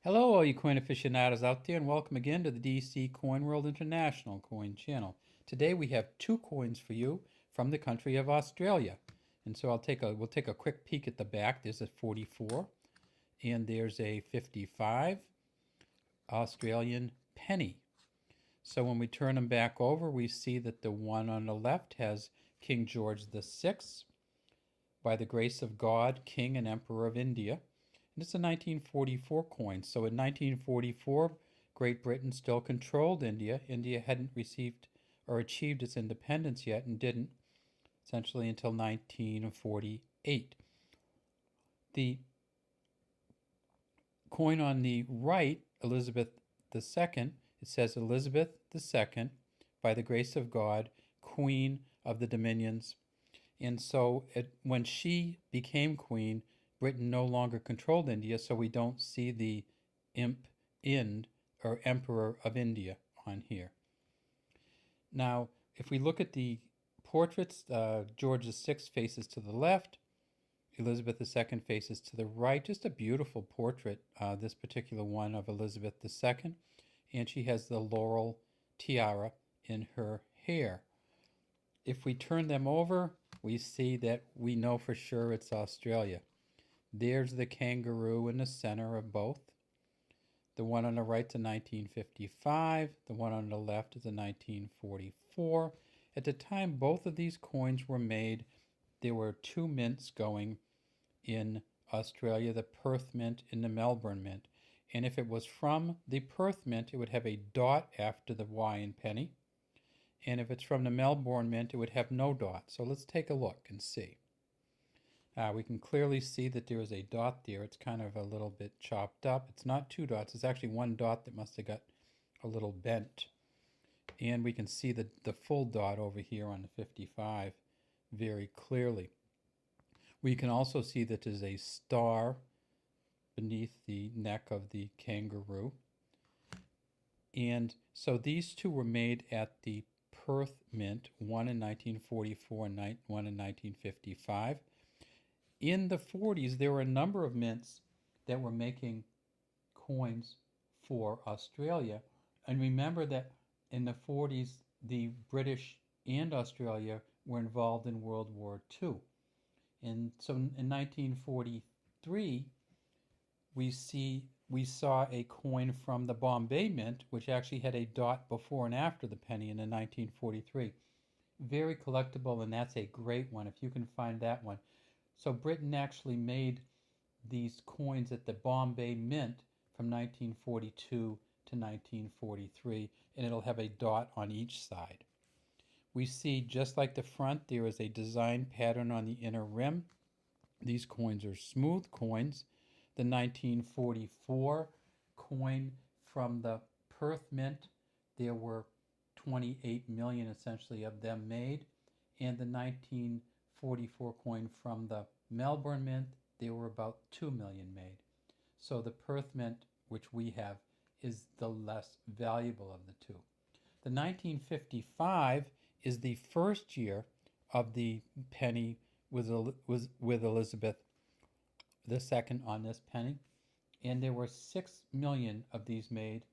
Hello, all you coin aficionados out there, and welcome again to the DC Coin World International Coin Channel. Today we have two coins for you from the country of Australia. And so we'll take a quick peek at the back. There's a 44 and there's a 55 Australian penny. So when we turn them back over, we see that the one on the left has King George VI, by the grace of God, King and Emperor of India. And it's a 1944 coin. So in 1944, Great Britain still controlled India. India hadn't received or achieved its independence yet and didn't, essentially until 1948. The coin on the right, Elizabeth II, it says Elizabeth II, by the grace of God, Queen of the Dominions. And so when she became queen, Britain no longer controlled India, so we don't see the or Emperor of India on here. Now, if we look at the portraits, George VI faces to the left, Elizabeth II faces to the right. Just a beautiful portrait, this particular one of Elizabeth II, and she has the laurel tiara in her hair. If we turn them over, we see that we know for sure it's Australia. There's the kangaroo in the center of both. The one on the right's a 1955. The one on the left is a 1944. At the time both of these coins were made, there were two mints going in Australia, the Perth Mint and the Melbourne Mint. And if it was from the Perth Mint, it would have a dot after the Y in penny. And if it's from the Melbourne Mint, it would have no dot. So let's take a look and see. We can clearly see that there is a dot there. It's kind of a little bit chopped up. It's not two dots. It's actually one dot that must have got a little bent. And we can see the full dot over here on the 55 very clearly. We can also see that there's a star beneath the neck of the kangaroo. And so these two were made at the Perth Mint, one in 1944 and one in 1955. In the 40s, there were a number of mints that were making coins for Australia. And remember that in the 40s, the British and Australia were involved in World War II. And so in 1943, we saw a coin from the Bombay Mint, which actually had a dot before and after the penny in the 1943. Very collectible, and that's a great one if you can find that one. So Britain actually made these coins at the Bombay Mint from 1942 to 1943, and it'll have a dot on each side. We see, just like the front, there is a design pattern on the inner rim. These coins are smooth coins. The 1944 coin from the Perth Mint, there were 28 million essentially of them made. And the 1944 coin from the Melbourne Mint, there were about 2 million made. So the Perth Mint, which we have, is the less valuable of the two. The 1955 is the first year of the penny with Elizabeth II on this penny, and there were 6 million of these made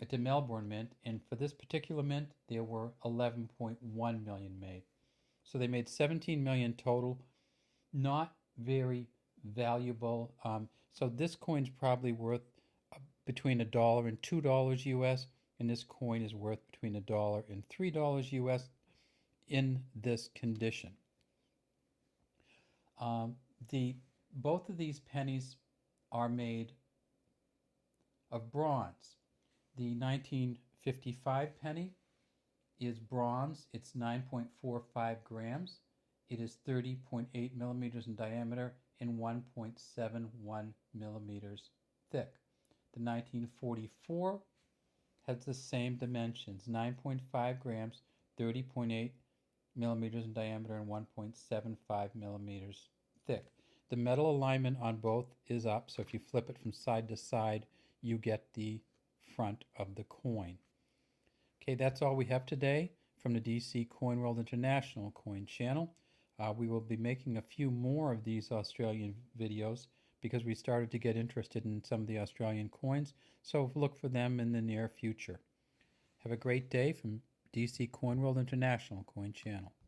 at the Melbourne Mint, and for this particular mint there were 11.1 million made. So they made 17 million total. Not very valuable. So this coin's probably worth between $1 and $2 US, and this coin is worth between $1 and $3 US in this condition. Both of these pennies are made of bronze. The 1955 penny is bronze. It's 9.45 grams. It is 30.8 millimeters in diameter and 1.71 millimeters thick. The 1944 has the same dimensions, 9.5 grams, 30.8 millimeters in diameter and 1.75 millimeters thick. The metal alignment on both is up, so if you flip it from side to side, you get the front of the coin. Okay, that's all we have today from the DC Coin World International Coin Channel. We will be making a few more of these Australian videos, because we started to get interested in some of the Australian coins, so look for them in the near future. Have a great day from DC Coin World International Coin Channel.